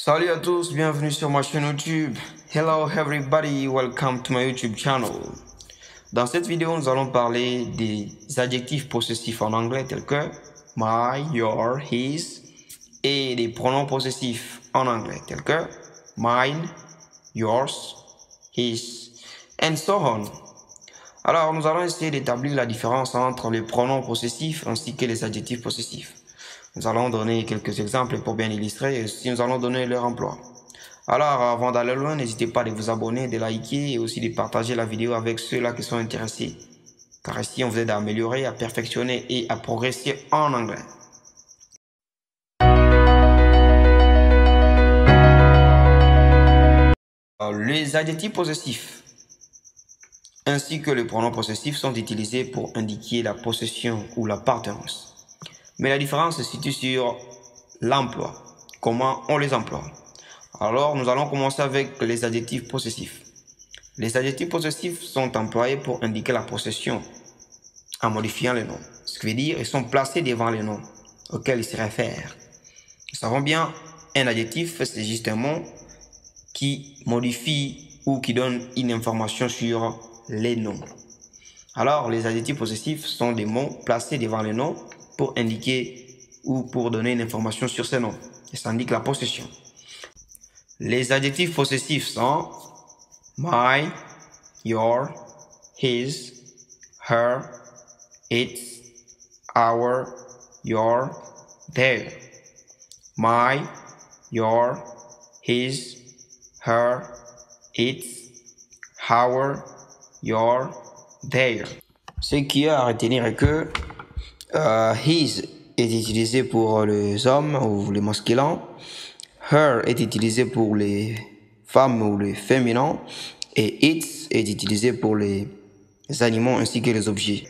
Salut à tous, bienvenue sur ma chaîne YouTube. Hello everybody, welcome to my YouTube channel. Dans cette vidéo, nous allons parler des adjectifs possessifs en anglais tels que my, your, his et des pronoms possessifs en anglais tels que mine, yours, his and so on. Alors, nous allons essayer d'établir la différence entre les pronoms possessifs ainsi que les adjectifs possessifs. Nous allons donner quelques exemples pour bien illustrer et aussi nous allons donner leur emploi. Alors, avant d'aller loin, n'hésitez pas à vous abonner, de liker et aussi de partager la vidéo avec ceux-là qui sont intéressés. Car ici, on vous aide à améliorer, à perfectionner et à progresser en anglais. Les adjectifs possessifs ainsi que les pronoms possessifs sont utilisés pour indiquer la possession ou l'appartenance. Mais la différence se situe sur l'emploi, comment on les emploie. Alors, nous allons commencer avec les adjectifs possessifs. Les adjectifs possessifs sont employés pour indiquer la possession en modifiant le nom. Ce qui veut dire qu'ils sont placés devant le nom auquel ils se réfèrent. Nous savons bien, un adjectif, c'est juste un mot qui modifie ou qui donne une information sur les noms. Alors, les adjectifs possessifs sont des mots placés devant le nom pour indiquer ou pour donner une information sur ces noms. Et ça indique la possession. Les adjectifs possessifs sont my, your, his, her, its, our, your, their. My, your, his, her, its, our, your, their. Ce qui est à retenir est que his est utilisé pour les hommes ou les masculins. Her est utilisé pour les femmes ou les féminins. Et its est utilisé pour les animaux ainsi que les objets.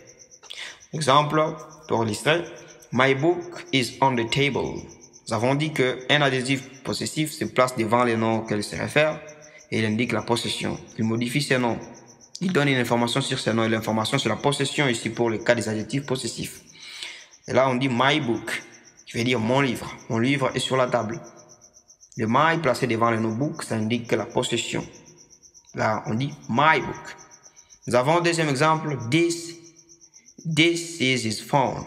Exemple pour illustrer. My book is on the table. Nous avons dit qu'un adjectif possessif se place devant les noms auxquels il se réfère et il indique la possession. Il modifie ses noms. Il donne une information sur ses noms et l'information sur la possession ici pour le cas des adjectifs possessifs. Et là, on dit my book, qui veut dire mon livre. Mon livre est sur la table. Le my placé devant le no book, ça indique la possession. Là, on dit my book. Nous avons un deuxième exemple. This is his phone.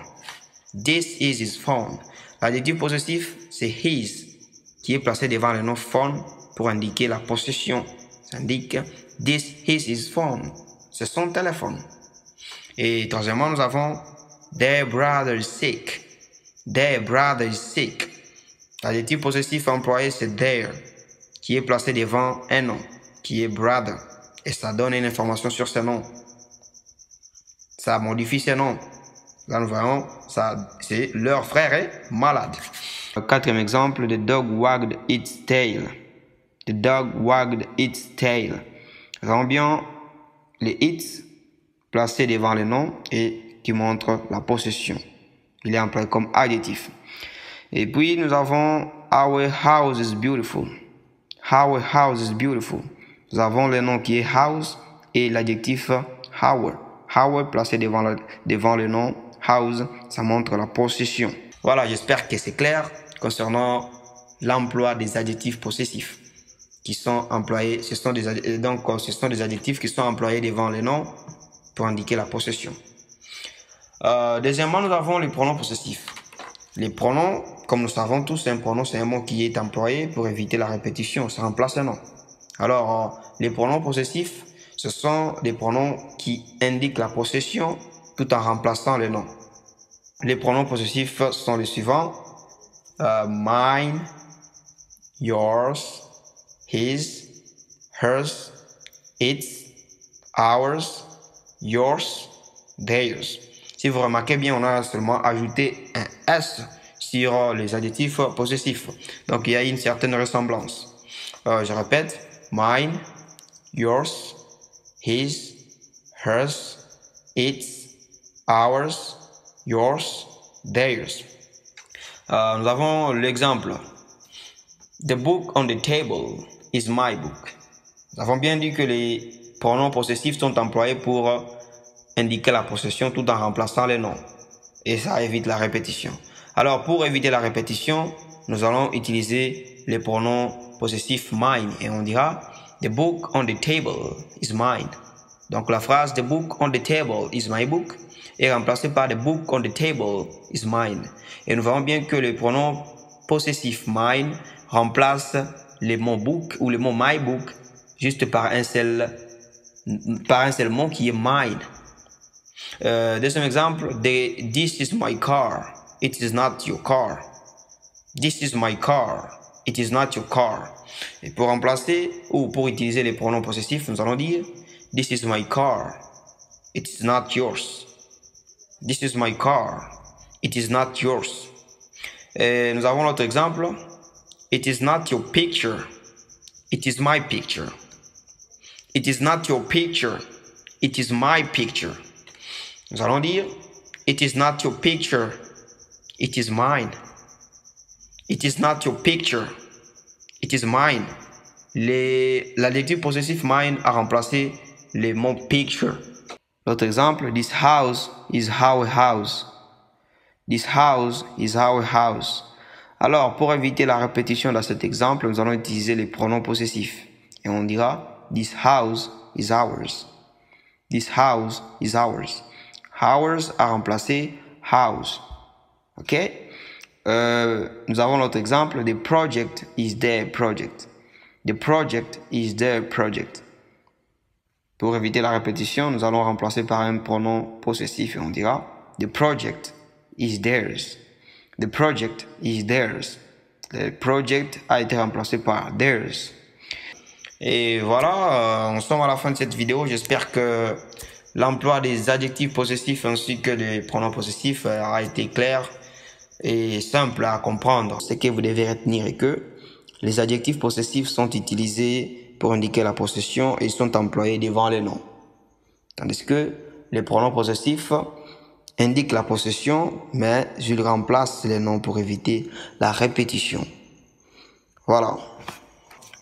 This is his phone. L'adjectif possessif, c'est his, qui est placé devant le nom phone pour indiquer la possession. Ça indique this is his phone. C'est son téléphone. Et troisièmement, nous avons their brother is sick. Their brother is sick. L'adjectif possessif employé, c'est their, qui est placé devant un nom, qui est brother. Et ça donne une information sur ce nom. Ça modifie ce nom. Là, nous voyons, c'est leur frère est malade. Quatrième exemple, the dog wagged its tail. The dog wagged its tail. Nous avons bien les its placés devant le nom et qui montre la possession. Il est employé comme adjectif. Et puis, nous avons our house is beautiful. Our house is beautiful. Nous avons le nom qui est house et l'adjectif our. Our placé devant le nom house, ça montre la possession. Voilà, j'espère que c'est clair concernant l'emploi des adjectifs possessifs qui sont employés. Ce sont des adjectifs qui sont employés devant le nom pour indiquer la possession. Deuxièmement, nous avons les pronoms possessifs. Les pronoms, comme nous savons tous, un pronom, c'est un mot qui est employé pour éviter la répétition, ça remplace un nom. Alors, les pronoms possessifs, ce sont des pronoms qui indiquent la possession tout en remplaçant le nom. Les pronoms possessifs sont les suivants. Mine, yours, his, hers, its, ours, yours, theirs. Si vous remarquez bien, on a seulement ajouté un S sur les adjectifs possessifs. Donc, il y a une certaine ressemblance. Je répète. Mine, yours, his, hers, its, ours, yours, theirs. Nous avons l'exemple. The book on the table is my book. Nous avons bien dit que les pronoms possessifs sont employés pour indiquer la possession tout en remplaçant les noms. Et ça évite la répétition. Alors, pour éviter la répétition, nous allons utiliser les pronoms possessifs mine et on dira The book on the table is mine. Donc la phrase The book on the table is my book est remplacée par The book on the table is mine. Et nous voyons bien que le pronom possessif mine remplace les mots book ou le mot my book juste par un seul mot qui est mine. Deuxième exemple, this is my car, it is not your car. This is my car, it is not your car. Et pour remplacer ou pour utiliser les pronoms possessifs, nous allons dire this is my car, it is not yours. This is my car, it is not yours. Et nous avons l'autre exemple, it is not your picture, it is my picture. It is not your picture, it is my picture. Nous allons dire, it is not your picture, it is mine. It is not your picture, it is mine. L'adjectif possessif mine a remplacé le mot picture. L'autre exemple, this house is our house. This house is our house. Alors, pour éviter la répétition dans cet exemple, nous allons utiliser les pronoms possessifs. Et on dira, this house is ours. This house is ours. Ours a remplacé house. Ok? Nous avons l'autre exemple. The project is their project. The project is their project. Pour éviter la répétition, nous allons remplacer par un pronom possessif et on dira The project is theirs. The project is theirs. Le project a été remplacé par theirs. Et voilà, on sommes à la fin de cette vidéo. J'espère que l'emploi des adjectifs possessifs ainsi que des pronoms possessifs a été clair et simple à comprendre. Ce que vous devez retenir est que les adjectifs possessifs sont utilisés pour indiquer la possession et sont employés devant les noms. Tandis que les pronoms possessifs indiquent la possession, mais ils remplacent les noms pour éviter la répétition. Voilà.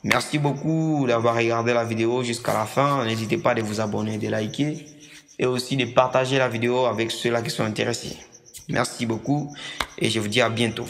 Merci beaucoup d'avoir regardé la vidéo jusqu'à la fin. N'hésitez pas de vous abonner, de liker et aussi de partager la vidéo avec ceux-là qui sont intéressés. Merci beaucoup et je vous dis à bientôt.